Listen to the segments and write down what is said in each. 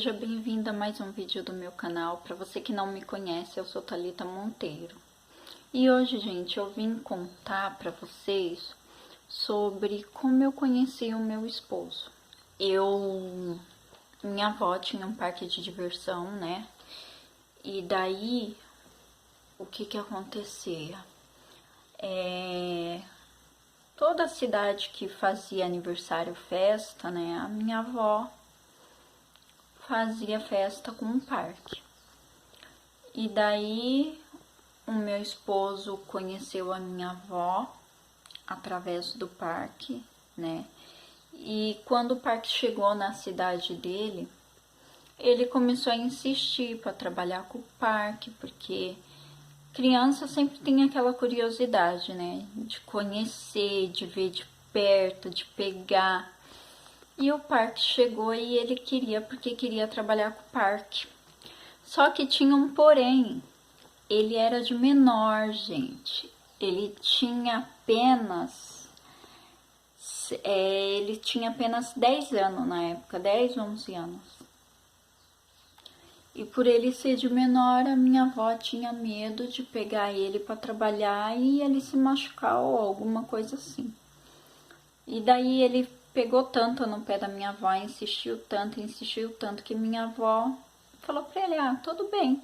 seja bem-vinda a mais um vídeo do meu canal. Para você que não me conhece, eu sou Thalita Monteiro. E hoje, gente, eu vim contar para vocês sobre como eu conheci o meu esposo. Minha avó tinha um parque de diversão, né? E daí, o que acontecia? Toda cidade que fazia aniversário, festa, né? A minha avó fazia festa com um parque. E daí o meu esposo conheceu a minha avó através do parque, né? E quando o parque chegou na cidade dele, ele começou a insistir para trabalhar com o parque, porque criança sempre tem aquela curiosidade, né? De conhecer, de ver de perto, de pegar. E o parque chegou e ele queria, porque queria trabalhar com o parque. Só que tinha um porém. Ele era de menor, gente. Ele tinha apenas 10 anos na época, 10, 11 anos. E por ele ser de menor, a minha avó tinha medo de pegar ele para trabalhar e ele se machucar ou alguma coisa assim. E daí ele pegou tanto no pé da minha avó, insistiu tanto que minha avó falou para ele: ah, tudo bem.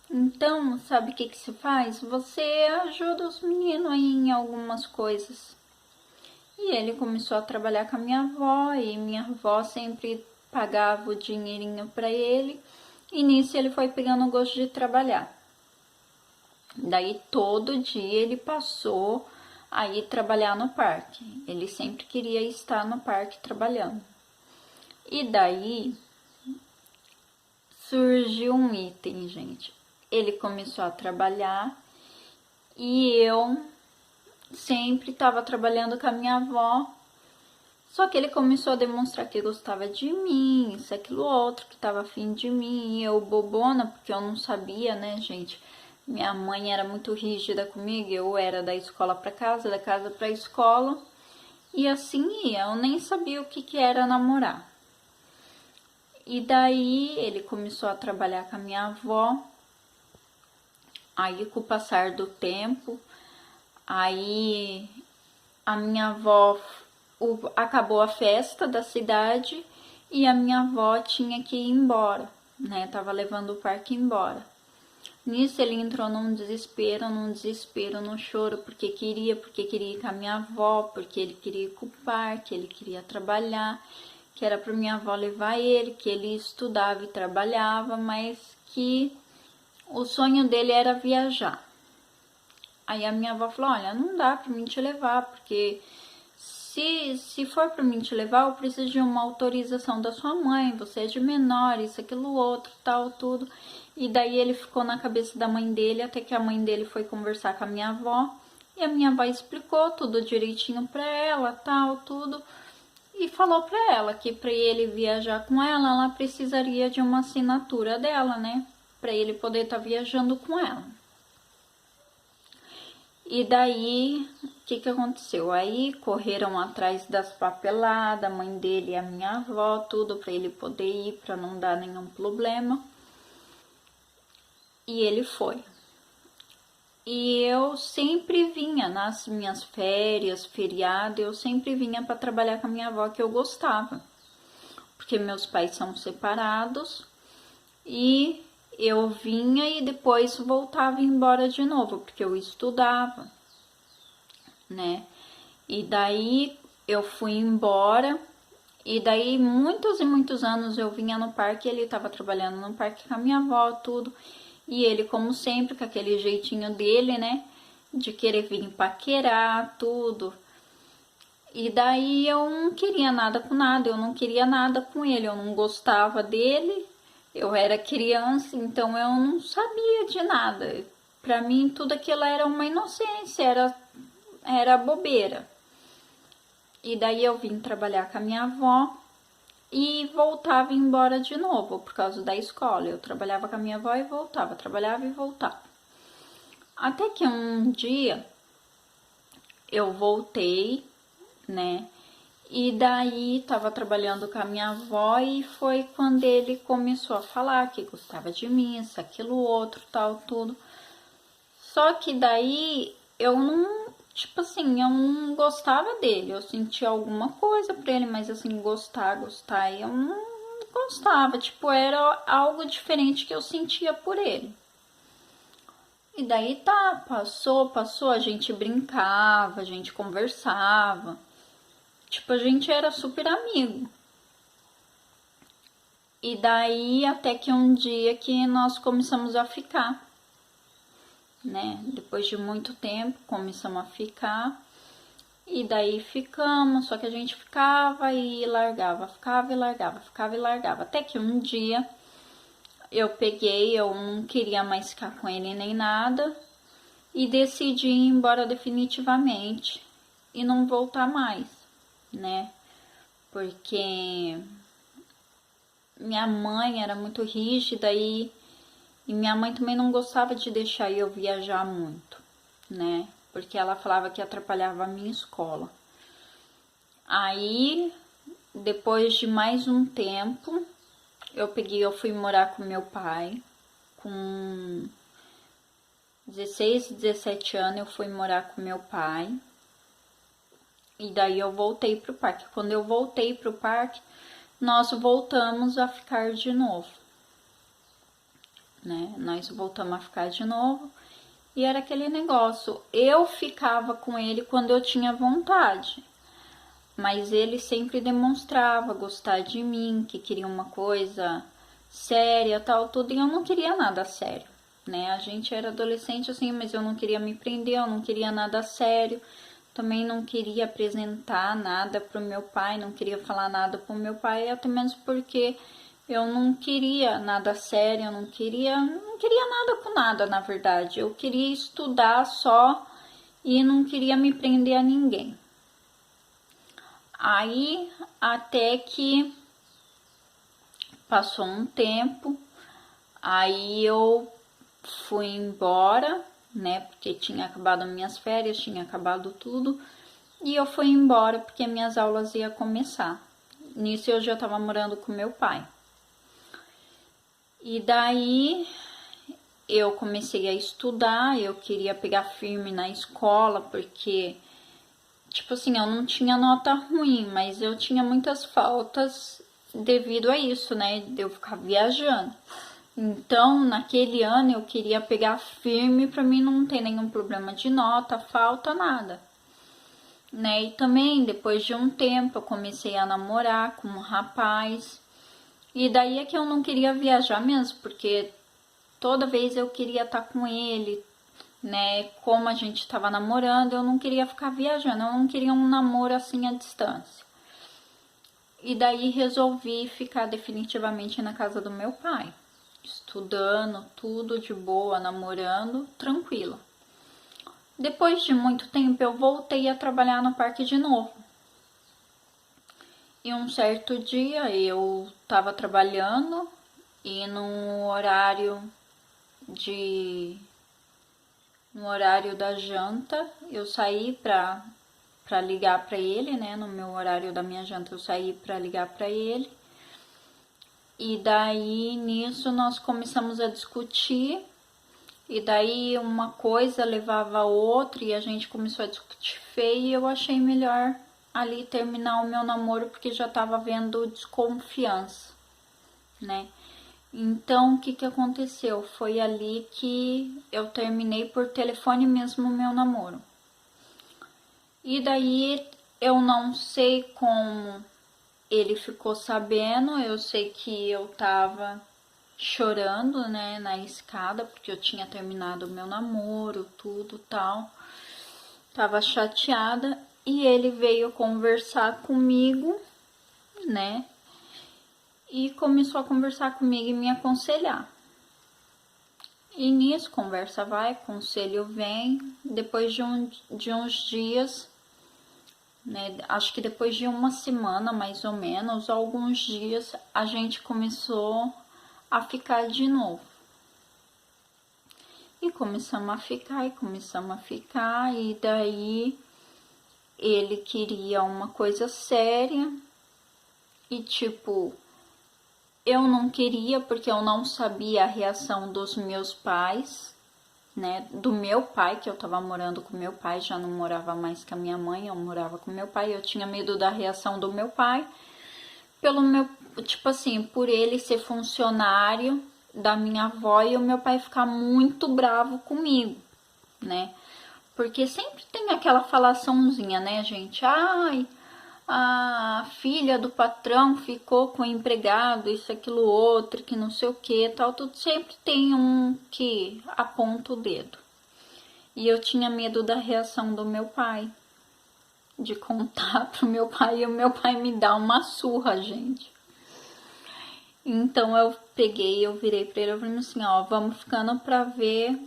Então, sabe o que se faz? Você ajuda os meninos aí em algumas coisas. E ele começou a trabalhar com a minha avó, e minha avó sempre pagava o dinheirinho para ele. E nisso ele foi pegando o gosto de trabalhar. Daí todo dia ele passou a ir trabalhar no parque. Ele sempre queria estar no parque trabalhando. E daí surgiu um item, gente. Ele começou a trabalhar e eu sempre estava trabalhando com a minha avó. Só que ele começou a demonstrar que gostava de mim, isso, aquilo, outro, que estava afim de mim. E eu bobona, porque eu não sabia, né, gente? Minha mãe era muito rígida comigo, eu era da escola para casa, da casa para escola. E assim ia, eu nem sabia o que era namorar. E daí ele começou a trabalhar com a minha avó. Aí, com o passar do tempo, aí a minha avó, acabou a festa da cidade e a minha avó tinha que ir embora, né? Tava levando o parque embora. Nisso ele entrou num desespero, num choro, porque queria ir com a minha avó, porque ele queria ir com o parque, ele queria trabalhar, que era pra minha avó levar ele, que ele estudava e trabalhava, mas que o sonho dele era viajar. Aí a minha avó falou: olha, não dá pra mim te levar, porque se for pra mim te levar, eu preciso de uma autorização da sua mãe, você é de menor, isso, aquilo, outro, tal, tudo. E daí ele ficou na cabeça da mãe dele, até que a mãe dele foi conversar com a minha avó, e a minha avó explicou tudo direitinho pra ela, tal, tudo. E falou pra ela que pra ele viajar com ela precisaria de uma assinatura dela, né? Pra ele poder estar viajando com ela. E daí, o que aconteceu? Aí correram atrás das papeladas, a mãe dele e a minha avó, tudo pra ele poder ir, pra não dar nenhum problema. E ele foi. E eu sempre vinha nas minhas férias, feriado, eu sempre vinha para trabalhar com a minha avó, que eu gostava. Porque meus pais são separados e eu vinha e depois voltava embora de novo, porque eu estudava, né? E daí eu fui embora, e daí muitos e muitos anos eu vinha no parque, ele estava trabalhando no parque com a minha avó, tudo. E ele, como sempre, com aquele jeitinho dele, né? De querer vir paquerar, tudo. E daí eu não queria nada com nada, eu não queria nada com ele, eu não gostava dele. Eu era criança, então eu não sabia de nada. Pra mim, tudo aquilo era uma inocência, era bobeira. E daí eu vim trabalhar com a minha avó e voltava embora de novo por causa da escola. Eu trabalhava com a minha avó e voltava, trabalhava e voltava. Até que um dia eu voltei, né? E daí tava trabalhando com a minha avó e foi quando ele começou a falar que gostava de mim, isso, aquilo, outro, tal, tudo. Só que daí eu não, tipo assim, eu não gostava dele. Eu sentia alguma coisa por ele, mas assim, gostar, eu não gostava. Tipo, era algo diferente que eu sentia por ele. E daí tá, passou, a gente brincava, a gente conversava. Tipo, a gente era super amigo. E daí até que um dia que nós começamos a ficar, né? Depois de muito tempo começamos a ficar. E daí ficamos, só que a gente ficava e largava, ficava e largava, ficava e largava. Até que um dia eu peguei, eu não queria mais ficar com ele nem nada. E decidi ir embora definitivamente e não voltar mais, né? Porque minha mãe era muito rígida e minha mãe também não gostava de deixar eu viajar muito, né? Porque ela falava que atrapalhava a minha escola. Aí, depois de mais um tempo, eu fui morar com meu pai. Com 16, 17 anos eu fui morar com meu pai. E daí eu voltei pro parque. Quando eu voltei pro parque, nós voltamos a ficar de novo, né? Nós voltamos a ficar de novo. E era aquele negócio, eu ficava com ele quando eu tinha vontade, mas ele sempre demonstrava gostar de mim, que queria uma coisa séria, tal, tudo, e eu não queria nada sério, né? A gente era adolescente assim, mas eu não queria me prender, eu não queria nada sério, também não queria apresentar nada pro meu pai, não queria falar nada pro meu pai, até mesmo porque eu não queria nada sério, eu não queria nada com nada, na verdade. Eu queria estudar só e não queria me prender a ninguém. Aí, até que passou um tempo, aí eu fui embora, né? Porque tinha acabado minhas férias, tinha acabado tudo. E eu fui embora porque minhas aulas iam começar. Nisso eu já estava morando com meu pai. E daí eu comecei a estudar, eu queria pegar firme na escola, porque, tipo assim, eu não tinha nota ruim, mas eu tinha muitas faltas devido a isso, né, de eu ficar viajando. Então, naquele ano eu queria pegar firme para mim não ter nenhum problema de nota, falta, nada. Né? E também, depois de um tempo, eu comecei a namorar com um rapaz. E daí é que eu não queria viajar mesmo, porque toda vez eu queria estar com ele, né? Como a gente estava namorando, eu não queria ficar viajando, eu não queria um namoro assim à distância. E daí resolvi ficar definitivamente na casa do meu pai, estudando, tudo de boa, namorando, tranquila. Depois de muito tempo, eu voltei a trabalhar no parque de novo. E um certo dia eu estava trabalhando e no horário da janta, eu saí para ligar para ele, né? No meu horário da minha janta, eu saí para ligar para ele. E daí nisso nós começamos a discutir. E daí uma coisa levava a outra e a gente começou a discutir feio e eu achei melhor ali terminar o meu namoro porque já tava vendo desconfiança, né? Então, o que que aconteceu? Foi ali que eu terminei por telefone mesmo o meu namoro. E daí eu não sei como ele ficou sabendo, eu sei que eu tava chorando, né, na escada, porque eu tinha terminado o meu namoro, tudo tal. Tava chateada e ele veio conversar comigo, né? E começou a conversar comigo e me aconselhar. E nisso, conversa vai, conselho vem. Depois de uns dias, né? Acho que depois de uma semana mais ou menos, alguns dias, a gente começou a ficar de novo. E começamos a ficar, e daí ele queria uma coisa séria e tipo, eu não queria porque eu não sabia a reação dos meus pais, né? Do meu pai, que eu tava morando com meu pai, já não morava mais com a minha mãe, eu morava com meu pai, eu tinha medo da reação do meu pai, pelo meu, tipo assim, por ele ser funcionário da minha avó e o meu pai ficar muito bravo comigo, né? Porque sempre tem aquela falaçãozinha, né, gente? Ai, a filha do patrão ficou com o empregado, isso, aquilo, outro, que não sei o que, tal, tudo. Sempre tem um que aponta o dedo. E eu tinha medo da reação do meu pai, de contar pro meu pai e o meu pai me dá uma surra, gente. Então eu peguei, eu virei pra ele, eu falei assim, ó, vamos ficando pra ver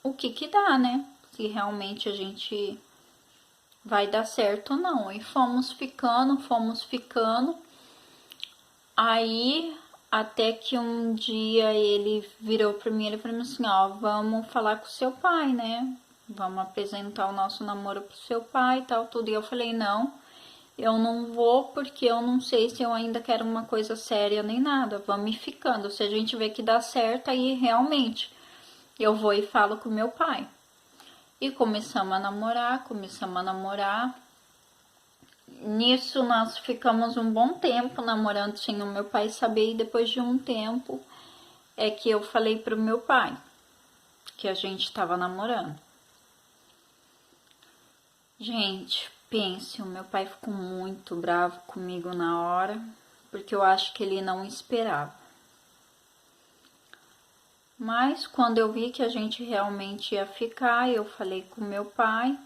o que dá, né? Se realmente a gente vai dar certo ou não. E fomos ficando, fomos ficando. Aí, até que um dia ele virou pra mim e falou assim, ó, vamos falar com o seu pai, né? Vamos apresentar o nosso namoro pro seu pai e tal, tudo. E eu falei, não, eu não vou porque eu não sei se eu ainda quero uma coisa séria nem nada. Vamos ir ficando. Se a gente vê que dá certo, aí realmente eu vou e falo com meu pai. E começamos a namorar, começamos a namorar. Nisso nós ficamos um bom tempo namorando sem o meu pai saber, e depois de um tempo é que eu falei pro meu pai que a gente estava namorando. Gente, pense, o meu pai ficou muito bravo comigo na hora, porque eu acho que ele não esperava. Mas quando eu vi que a gente realmente ia ficar, eu falei com meu pai,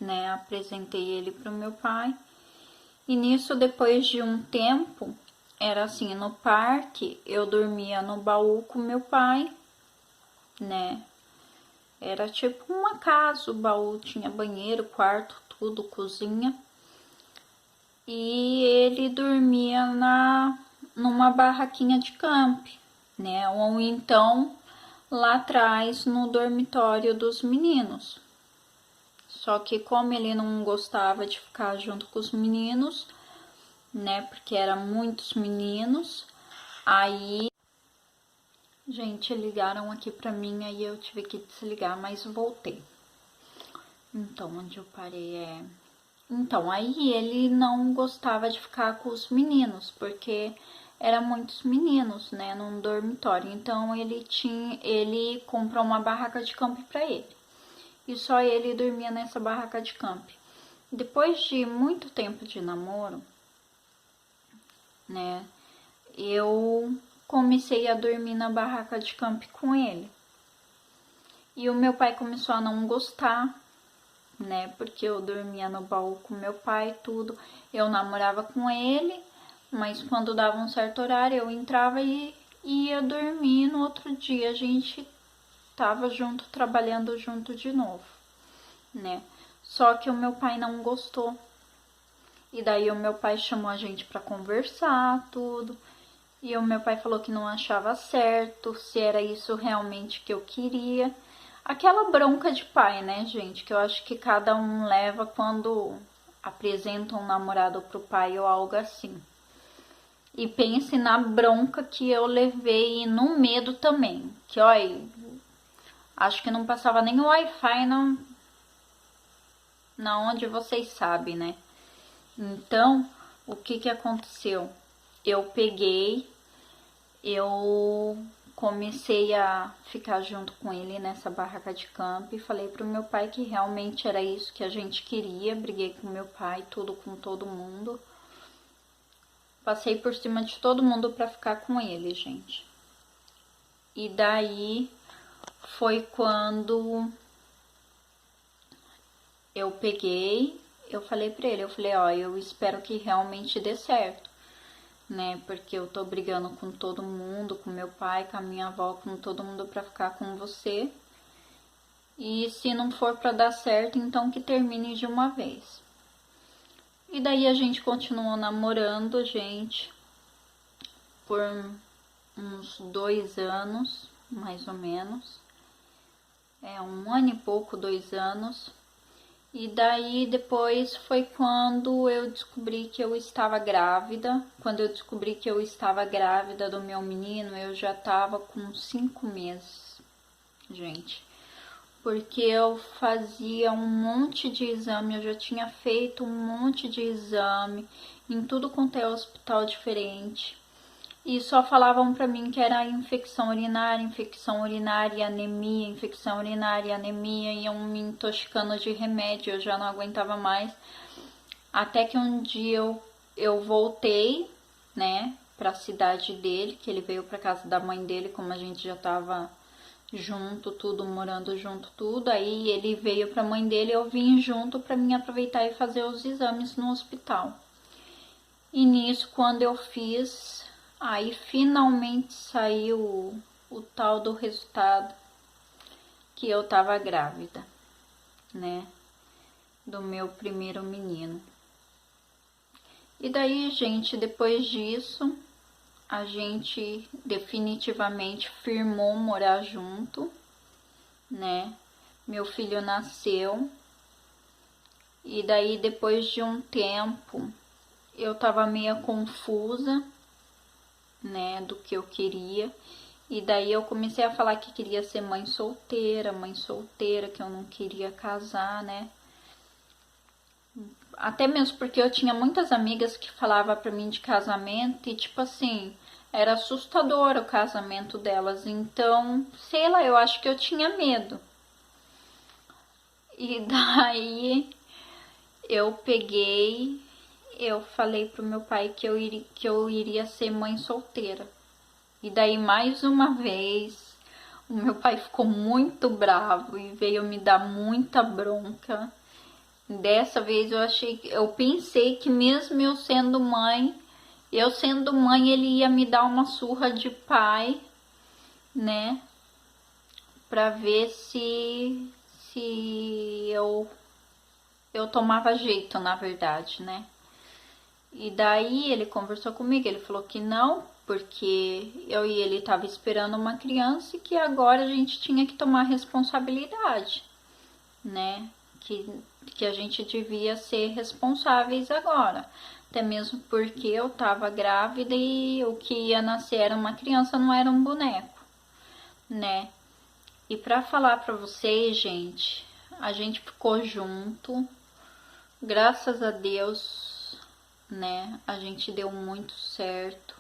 né, apresentei ele pro meu pai. E nisso, depois de um tempo, era assim, no parque, eu dormia no baú com meu pai, né? Era tipo uma casa, o baú tinha banheiro, quarto, tudo, cozinha. E ele dormia numa barraquinha de camp, né? Ou então lá atrás no dormitório dos meninos. Só que como ele não gostava de ficar junto com os meninos, né? Porque eram muitos meninos. Aí, gente, ligaram aqui pra mim, aí eu tive que desligar, mas voltei. Então, onde eu parei é... Então, aí ele não gostava de ficar com os meninos, porque eram muitos meninos, né, num dormitório. Então, ele comprou uma barraca de campo pra ele. E só ele dormia nessa barraca de campo. Depois de muito tempo de namoro, né, eu comecei a dormir na barraca de campo com ele. E o meu pai começou a não gostar, né? Porque eu dormia no baú com meu pai, tudo. Eu namorava com ele, mas quando dava um certo horário eu entrava e ia dormir. No outro dia a gente tava junto, trabalhando junto de novo, né? Só que o meu pai não gostou. E daí o meu pai chamou a gente para conversar, tudo. E o meu pai falou que não achava certo, se era isso realmente que eu queria. Aquela bronca de pai, né, gente? Que eu acho que cada um leva quando apresenta um namorado pro pai ou algo assim. E pense na bronca que eu levei e no medo também. Que, olha, acho que não passava nem o Wi-Fi na onde vocês sabem, né? Então, o que aconteceu? Eu comecei a ficar junto com ele nessa barraca de campo e falei pro meu pai que realmente era isso que a gente queria. Briguei com meu pai, tudo com todo mundo. Passei por cima de todo mundo pra ficar com ele, gente. E daí foi quando eu falei pra ele, eu falei, ó, eu espero que realmente dê certo, né? Porque eu tô brigando com todo mundo, com meu pai, com a minha avó, com todo mundo pra ficar com você. E se não for pra dar certo, então que termine de uma vez. E daí a gente continuou namorando, gente, por uns 2 anos, mais ou menos. 1 ano e pouco, 2 anos. E daí depois foi quando eu descobri que eu estava grávida. Quando eu descobri que eu estava grávida do meu menino, eu já estava com 5 meses, gente. Porque eu fazia um monte de exame, eu já tinha feito um monte de exame em tudo quanto é hospital diferente. E só falavam pra mim que era infecção urinária e anemia, infecção urinária e anemia, iam me intoxicando de remédio, eu já não aguentava mais. Até que um dia eu voltei, né, pra cidade dele, que ele veio pra casa da mãe dele, como a gente já tava junto, tudo, morando junto, tudo. Aí ele veio pra mãe dele, eu vim junto pra mim aproveitar e fazer os exames no hospital. E nisso, quando eu fiz, aí finalmente saiu o tal do resultado que eu tava grávida, né, do meu primeiro menino. E daí, gente, depois disso, a gente definitivamente firmou morar junto, né? Meu filho nasceu. E daí, depois de um tempo, eu tava meio confusa, né, do que eu queria. E daí eu comecei a falar que queria ser mãe solteira, que eu não queria casar, né? Até mesmo porque eu tinha muitas amigas que falavam pra mim de casamento e tipo assim, era assustador o casamento delas. Então, sei lá, eu acho que eu tinha medo. E daí eu peguei, eu falei pro meu pai que eu iria ser mãe solteira. E daí mais uma vez o meu pai ficou muito bravo e veio me dar muita bronca. Dessa vez eu pensei que mesmo eu sendo mãe, ele ia me dar uma surra de pai, né? Pra ver se eu tomava jeito, na verdade, né? E daí ele conversou comigo, ele falou que não, porque eu e ele tava esperando uma criança e que agora a gente tinha que tomar responsabilidade, né? Que a gente devia ser responsáveis agora. Até mesmo porque eu tava grávida e o que ia nascer era uma criança, não era um boneco, né? E pra falar pra vocês, gente, a gente ficou junto, graças a Deus, né? A gente deu muito certo.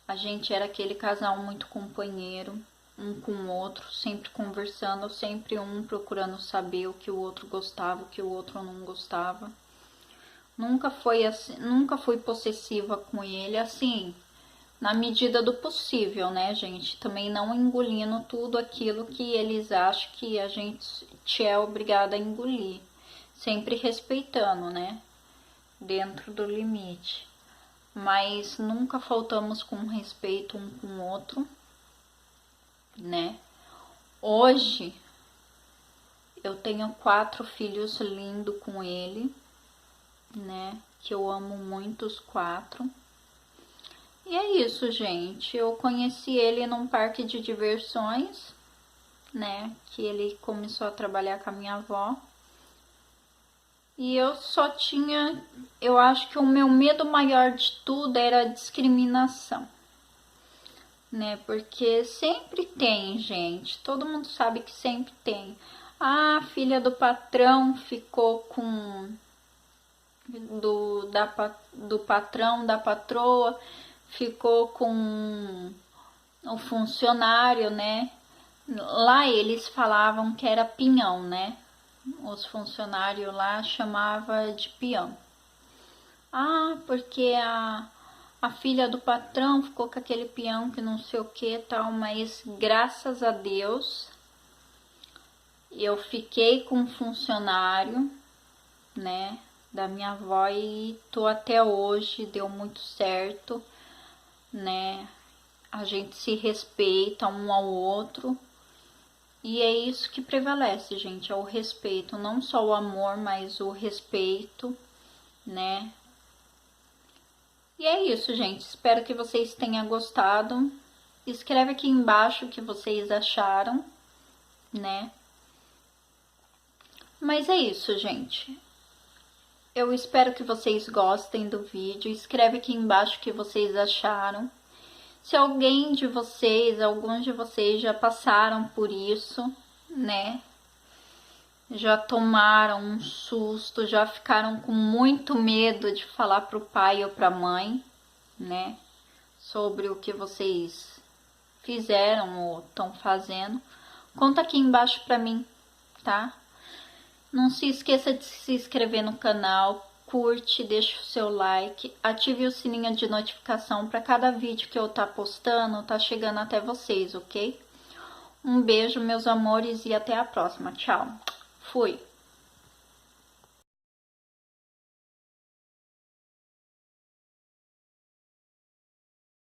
A gente era aquele casal muito companheiro, um com o outro, sempre conversando, sempre um procurando saber o que o outro gostava, o que o outro não gostava. Nunca foi assim, nunca fui possessiva com ele, assim, na medida do possível, né, gente? Também não engolindo tudo aquilo que eles acham que a gente é obrigada a engolir. Sempre respeitando, né? Dentro do limite. Mas nunca faltamos com respeito um com o outro, né? Hoje eu tenho 4 filhos lindos com ele, né? Que eu amo muito os 4. E é isso, gente. Eu conheci ele num parque de diversões, né? Que ele começou a trabalhar com a minha avó. E eu só tinha, eu acho que o meu medo maior de tudo era a discriminação, né? Porque sempre tem, gente, todo mundo sabe que sempre tem. Ah, a filha do patrão ficou com do patrão, da patroa, ficou com o funcionário, né? Lá eles falavam que era pinhão, né? Os funcionários lá chamava de peão. Ah, porque a filha do patrão ficou com aquele peão que não sei o que tal, mas graças a Deus eu fiquei com um funcionário, né, da minha avó e tô até hoje, deu muito certo, né, a gente se respeita um ao outro. E é isso que prevalece, gente, é o respeito, não só o amor, mas o respeito, né? E é isso, gente, espero que vocês tenham gostado. Escreve aqui embaixo o que vocês acharam, né? Mas é isso, gente. Eu espero que vocês gostem do vídeo. Escreve aqui embaixo o que vocês acharam. Se alguém de vocês, alguns de vocês já passaram por isso, né? Já tomaram um susto, já ficaram com muito medo de falar pro pai ou pra mãe, né? Sobre o que vocês fizeram ou estão fazendo. Conta aqui embaixo pra mim, tá? Não se esqueça de se inscrever no canal, curte, deixa o seu like, ative o sininho de notificação para cada vídeo que eu tá postando, tá chegando até vocês, ok? Um beijo, meus amores, e até a próxima. Tchau. Fui.